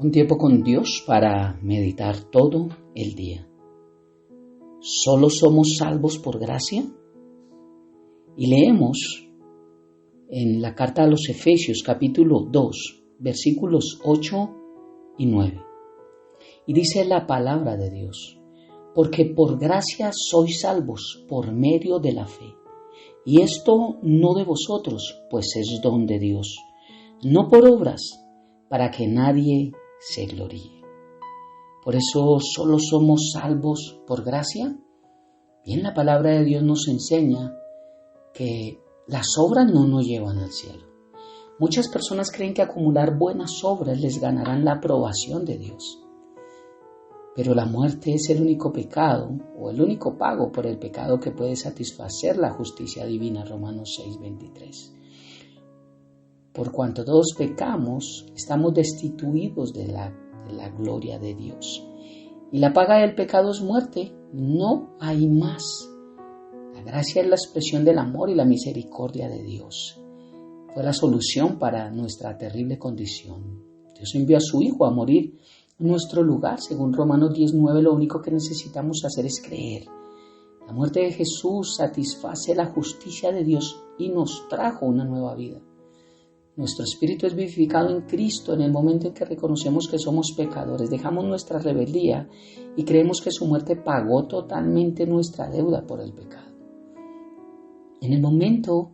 Un tiempo con Dios para meditar todo el día. ¿Solo somos salvos por gracia? Y leemos en la carta a los Efesios capítulo 2, versículos 8 y 9. Y dice la palabra de Dios: porque por gracia sois salvos por medio de la fe. Y esto no de vosotros, pues es don de Dios, no por obras, para que nadie se gloríe. Por eso solo somos salvos por gracia. Bien, la palabra de Dios nos enseña que las obras no nos llevan al cielo. Muchas personas creen que acumular buenas obras les ganarán la aprobación de Dios. Pero la muerte es el único pecado o el único pago por el pecado que puede satisfacer la justicia divina. Romanos 6:23. Por cuanto todos pecamos, estamos destituidos de la gloria de Dios. Y la paga del pecado es muerte, no hay más. La gracia es la expresión del amor y la misericordia de Dios. Fue la solución para nuestra terrible condición. Dios envió a su Hijo a morir en nuestro lugar. Según Romanos 10:9, lo único que necesitamos hacer es creer. La muerte de Jesús satisface la justicia de Dios y nos trajo una nueva vida. Nuestro espíritu es vivificado en Cristo en el momento en que reconocemos que somos pecadores, dejamos nuestra rebeldía y creemos que su muerte pagó totalmente nuestra deuda por el pecado. En el momento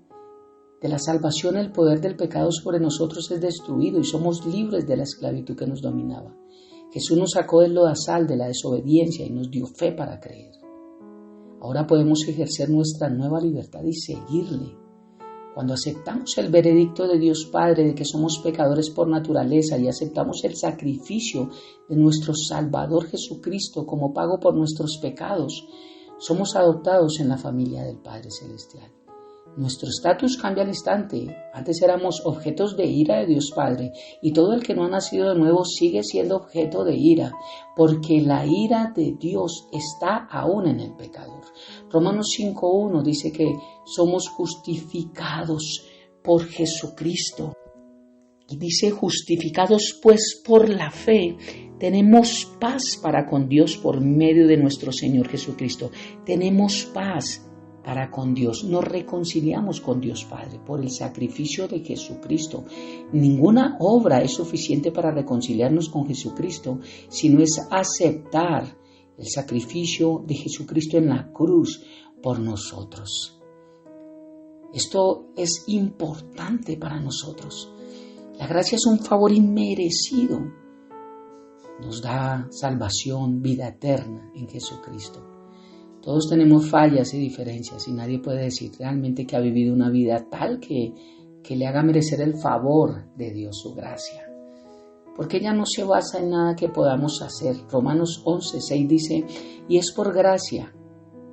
de la salvación, el poder del pecado sobre nosotros es destruido y somos libres de la esclavitud que nos dominaba. Jesús nos sacó del lodazal de la desobediencia y nos dio fe para creer. Ahora podemos ejercer nuestra nueva libertad y seguirle. Cuando aceptamos el veredicto de Dios Padre de que somos pecadores por naturaleza y aceptamos el sacrificio de nuestro Salvador Jesucristo como pago por nuestros pecados, somos adoptados en la familia del Padre Celestial. Nuestro estatus cambia al instante. Antes éramos objetos de ira de Dios Padre y todo el que no ha nacido de nuevo sigue siendo objeto de ira, porque la ira de Dios está aún en el pecador. Romanos 5:1 dice que somos justificados por Jesucristo. Y dice: justificados pues por la fe, tenemos paz para con Dios por medio de nuestro Señor Jesucristo. Tenemos paz para con Dios, nos reconciliamos con Dios Padre por el sacrificio de Jesucristo. Ninguna obra es suficiente para reconciliarnos con Jesucristo, sino es aceptar el sacrificio de Jesucristo en la cruz por nosotros. Esto es importante para nosotros. La gracia es un favor inmerecido. Nos da salvación, vida eterna en Jesucristo. Todos tenemos fallas y diferencias y nadie puede decir realmente que ha vivido una vida tal que le haga merecer el favor de Dios, su gracia. Porque ella no se basa en nada que podamos hacer. Romanos 11:6 dice: y es por gracia.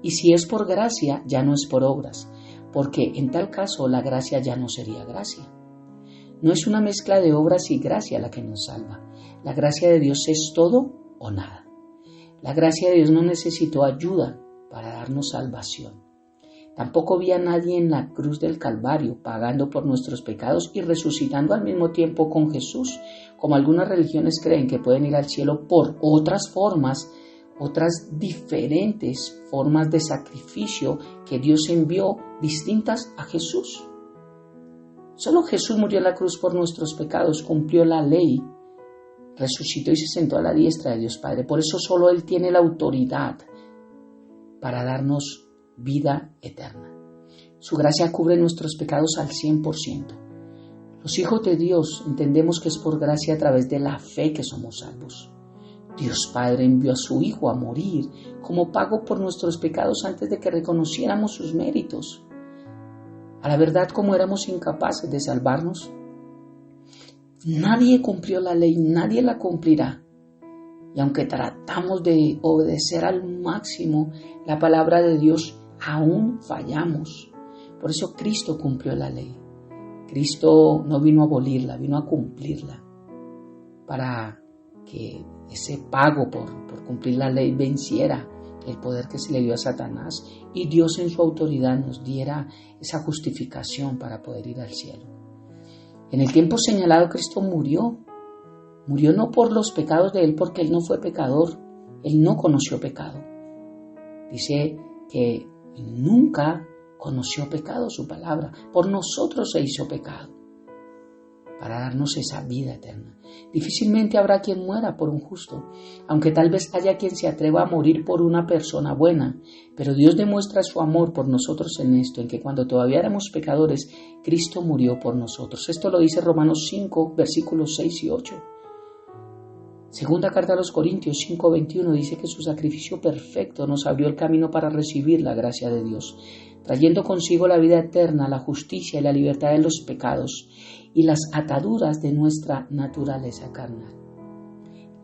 Y si es por gracia, ya no es por obras, porque en tal caso la gracia ya no sería gracia. No es una mezcla de obras y gracia la que nos salva. La gracia de Dios es todo o nada. La gracia de Dios no necesitó ayuda para darnos salvación. Tampoco vi a nadie en la cruz del Calvario pagando por nuestros pecados y resucitando al mismo tiempo con Jesús, como algunas religiones creen que pueden ir al cielo por otras formas, otras diferentes formas de sacrificio que Dios envió distintas a Jesús. Solo Jesús murió en la cruz por nuestros pecados, cumplió la ley, resucitó y se sentó a la diestra de Dios Padre. Por eso solo Él tiene la autoridad para darnos vida eterna. Su gracia cubre nuestros pecados al 100%. Los hijos de Dios entendemos que es por gracia a través de la fe que somos salvos. Dios Padre envió a su Hijo a morir como pago por nuestros pecados antes de que reconociéramos sus méritos. A la verdad, como éramos incapaces de salvarnos, nadie cumplió la ley, nadie la cumplirá. Y aunque tratamos de obedecer al máximo la palabra de Dios, aún fallamos. Por eso Cristo cumplió la ley. Cristo no vino a abolirla, vino a cumplirla. Para que ese pago por cumplir la ley venciera el poder que se le dio a Satanás y Dios en su autoridad nos diera esa justificación para poder ir al cielo. En el tiempo señalado Cristo murió Murió no por los pecados de Él, porque Él no fue pecador. Él no conoció pecado. Dice que nunca conoció pecado, su palabra. Por nosotros se hizo pecado, para darnos esa vida eterna. Difícilmente habrá quien muera por un justo, aunque tal vez haya quien se atreva a morir por una persona buena, pero Dios demuestra su amor por nosotros en esto, en que cuando todavía éramos pecadores, Cristo murió por nosotros. Esto lo dice Romanos 5, versículos 6 y 8. Segunda carta a los Corintios 5:21 dice que su sacrificio perfecto nos abrió el camino para recibir la gracia de Dios, trayendo consigo la vida eterna, la justicia y la libertad de los pecados y las ataduras de nuestra naturaleza carnal.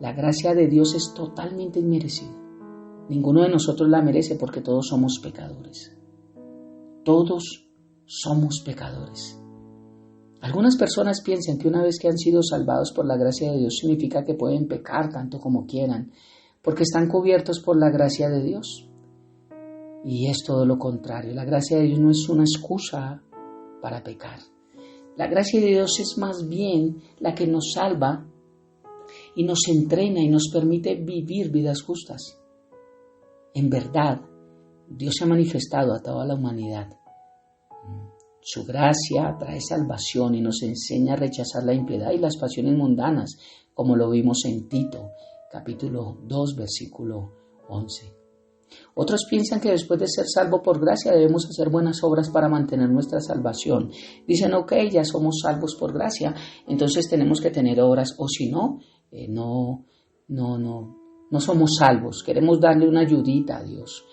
La gracia de Dios es totalmente inmerecida. Ninguno de nosotros la merece porque todos somos pecadores. Todos somos pecadores. Algunas personas piensan que una vez que han sido salvados por la gracia de Dios significa que pueden pecar tanto como quieran, porque están cubiertos por la gracia de Dios. Y es todo lo contrario. La gracia de Dios no es una excusa para pecar. La gracia de Dios es más bien la que nos salva y nos entrena y nos permite vivir vidas justas. En verdad, Dios se ha manifestado a toda la humanidad. Su gracia trae salvación y nos enseña a rechazar la impiedad y las pasiones mundanas, como lo vimos en Tito, capítulo 2, versículo 11. Otros piensan que después de ser salvo por gracia debemos hacer buenas obras para mantener nuestra salvación. Dicen, ok, ya somos salvos por gracia, entonces tenemos que tener obras, o si no, no somos salvos, queremos darle una ayudita a Dios.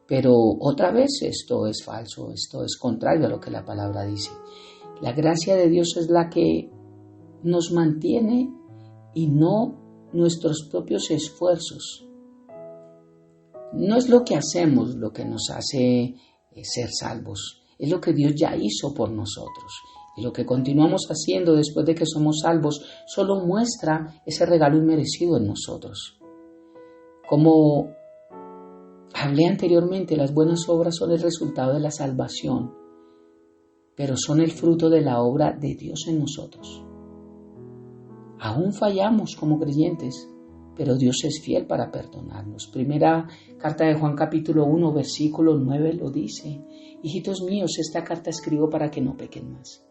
Pero otra vez esto es falso, esto es contrario a lo que la palabra dice. La gracia de Dios es la que nos mantiene y no nuestros propios esfuerzos. No es lo que hacemos lo que nos hace ser salvos, es lo que Dios ya hizo por nosotros. Y lo que continuamos haciendo después de que somos salvos solo muestra ese regalo inmerecido en nosotros. Como hablé anteriormente, las buenas obras son el resultado de la salvación, pero son el fruto de la obra de Dios en nosotros. Aún fallamos como creyentes, pero Dios es fiel para perdonarnos. Primera carta de Juan capítulo 1, versículo 9 lo dice. Hijitos míos, esta carta escribo para que no pequen más.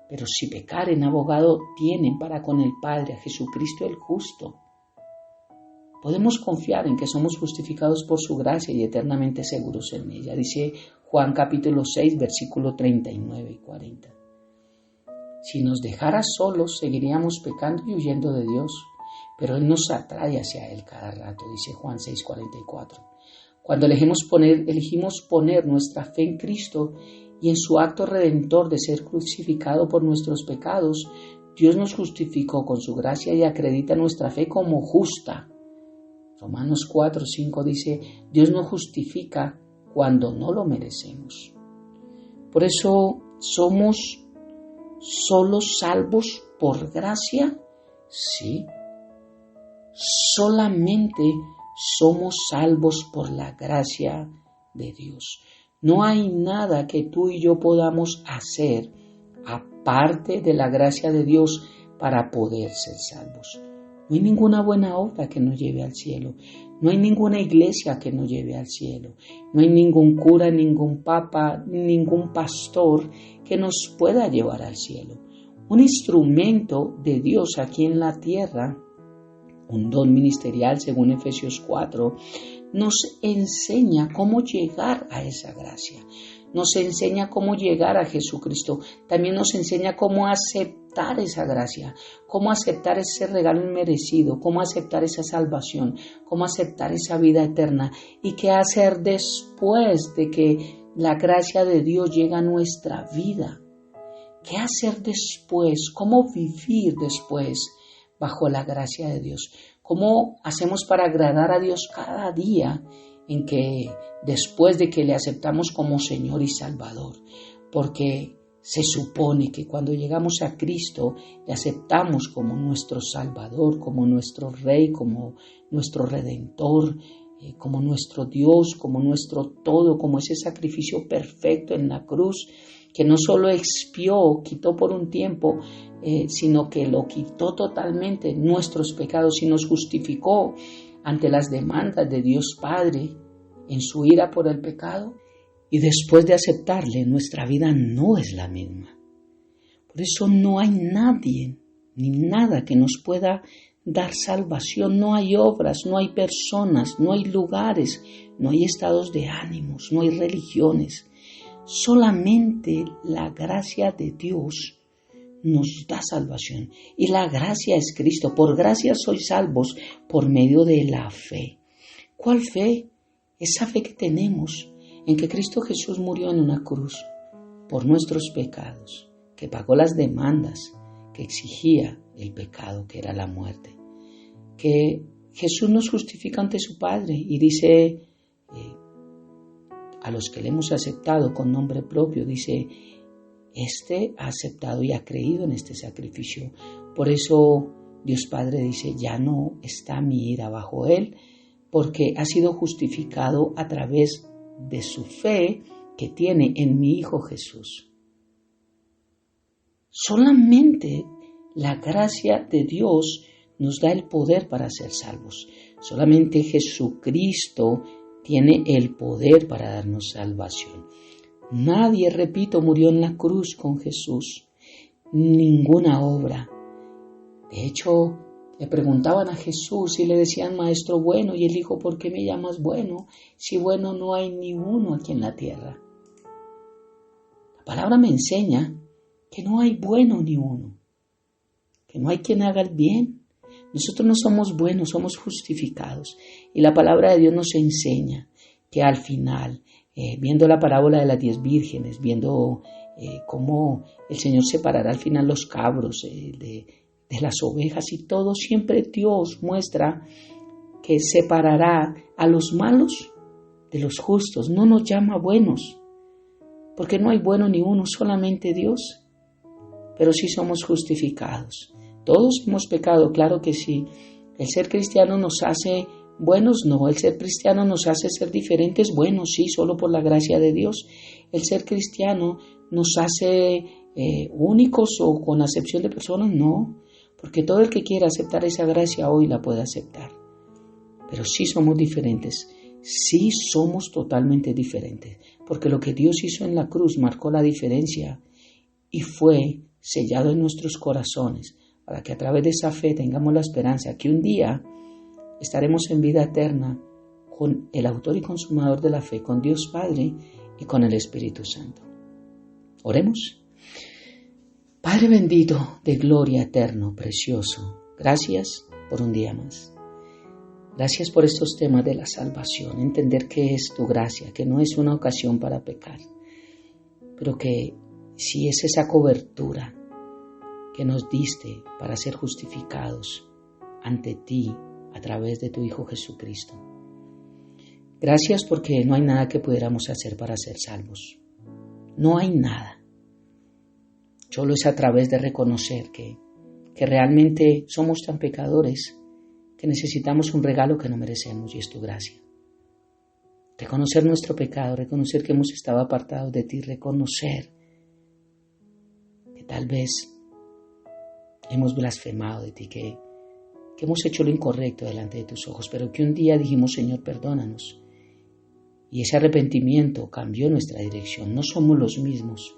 Pero si pecaren, abogado tienen para con el Padre, a Jesucristo el justo. Podemos confiar en que somos justificados por su gracia y eternamente seguros en ella. Dice Juan capítulo 6, versículo 39 y 40. Si nos dejara solos, seguiríamos pecando y huyendo de Dios, pero Él nos atrae hacia Él cada rato, dice Juan 6, 44. Cuando elegimos poner nuestra fe en Cristo y en su acto redentor de ser crucificado por nuestros pecados, Dios nos justificó con su gracia y acredita nuestra fe como justa. Romanos 4, 5 dice, Dios nos justifica cuando no lo merecemos. Por eso, ¿somos solo salvos por gracia? Sí. Solamente somos salvos por la gracia de Dios. No hay nada que tú y yo podamos hacer aparte de la gracia de Dios para poder ser salvos. No hay ninguna buena obra que nos lleve al cielo. No hay ninguna iglesia que nos lleve al cielo. No hay ningún cura, ningún papa, ningún pastor que nos pueda llevar al cielo. Un instrumento de Dios aquí en la tierra, un don ministerial según Efesios 4, nos enseña cómo llegar a esa gracia. Nos enseña cómo llegar a Jesucristo. También nos enseña cómo aceptar esa gracia, cómo aceptar ese regalo inmerecido, cómo aceptar esa salvación, cómo aceptar esa vida eterna y qué hacer después de que la gracia de Dios llega a nuestra vida. ¿Qué hacer después? ¿Cómo vivir después bajo la gracia de Dios? ¿Cómo hacemos para agradar a Dios cada día en que después de que le aceptamos como Señor y Salvador? Porque se supone que cuando llegamos a Cristo le aceptamos como nuestro Salvador, como nuestro Rey, como nuestro Redentor, como nuestro Dios, como nuestro todo, como ese sacrificio perfecto en la cruz que no solo expió, quitó por un tiempo, sino que lo quitó totalmente nuestros pecados y nos justificó ante las demandas de Dios Padre en su ira por el pecado. Y después de aceptarle, nuestra vida no es la misma. Por eso no hay nadie ni nada que nos pueda dar salvación. No hay obras, no hay personas, no hay lugares, no hay estados de ánimos, no hay religiones. Solamente la gracia de Dios nos da salvación. Y la gracia es Cristo. Por gracia sois salvos por medio de la fe. ¿Cuál fe? Esa fe que tenemos en que Cristo Jesús murió en una cruz por nuestros pecados, que pagó las demandas que exigía el pecado, que era la muerte. Que Jesús nos justifica ante su Padre y dice a los que le hemos aceptado con nombre propio, dice, este ha aceptado y ha creído en este sacrificio. Por eso Dios Padre dice, ya no está mi ira bajo él, porque ha sido justificado a través de su fe que tiene en mi Hijo Jesús. Solamente la gracia de Dios nos da el poder para ser salvos. Solamente Jesucristo tiene el poder para darnos salvación. Nadie, repito, murió en la cruz con Jesús. Ninguna obra. De hecho, le preguntaban a Jesús y le decían, Maestro bueno, y él dijo, ¿por qué me llamas bueno? Si bueno no hay ni uno aquí en la tierra. La palabra me enseña que no hay bueno ni uno, que no hay quien haga el bien. Nosotros no somos buenos, somos justificados. Y la palabra de Dios nos enseña que al final, viendo la parábola de las 10 vírgenes, viendo cómo el Señor separará al final los cabros de las ovejas y todo, siempre Dios muestra que separará a los malos de los justos. No nos llama buenos, porque no hay bueno ni uno, solamente Dios. Pero sí somos justificados. Todos hemos pecado, claro que sí. El ser cristiano nos hace buenos, no. El ser cristiano nos hace ser diferentes, buenos, sí, solo por la gracia de Dios. El ser cristiano nos hace únicos o con acepción de personas, no. Porque todo el que quiera aceptar esa gracia hoy la puede aceptar. Pero sí somos diferentes, sí somos totalmente diferentes. Porque lo que Dios hizo en la cruz marcó la diferencia y fue sellado en nuestros corazones para que a través de esa fe tengamos la esperanza que un día estaremos en vida eterna con el autor y consumador de la fe, con Dios Padre y con el Espíritu Santo. Oremos. Padre bendito, de gloria, eterno, precioso, gracias por un día más. Gracias por estos temas de la salvación, entender que es tu gracia, que no es una ocasión para pecar, pero que sí es esa cobertura que nos diste para ser justificados ante ti a través de tu Hijo Jesucristo. Gracias porque no hay nada que pudiéramos hacer para ser salvos. No hay nada. Solo es a través de reconocer que realmente somos tan pecadores que necesitamos un regalo que no merecemos y es tu gracia. Reconocer nuestro pecado, reconocer que hemos estado apartados de ti, reconocer que tal vez hemos blasfemado de ti, que hemos hecho lo incorrecto delante de tus ojos, pero que un día dijimos, Señor, perdónanos. Y ese arrepentimiento cambió nuestra dirección. No somos los mismos,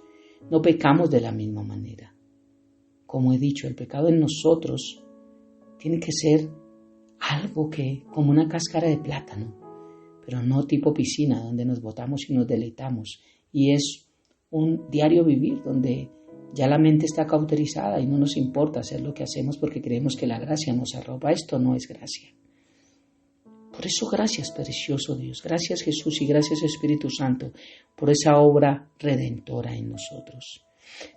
no pecamos de la misma manera. Como he dicho, el pecado en nosotros tiene que ser algo que, como una cáscara de plátano, pero no tipo piscina donde nos botamos y nos deleitamos. Y es un diario vivir donde ya la mente está cauterizada y no nos importa hacer lo que hacemos porque creemos que la gracia nos arropa. Esto no es gracia. Por eso gracias, precioso Dios. Gracias, Jesús, y gracias, Espíritu Santo, por esa obra redentora en nosotros.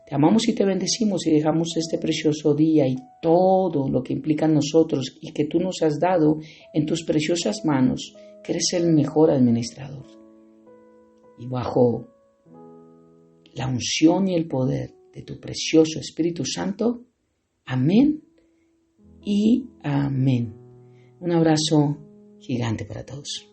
Te amamos y te bendecimos y dejamos este precioso día y todo lo que implica en nosotros y que tú nos has dado en tus preciosas manos, que eres el mejor administrador. Y bajo la unción y el poder de tu precioso Espíritu Santo, amén y amén. Un abrazo gigante para todos.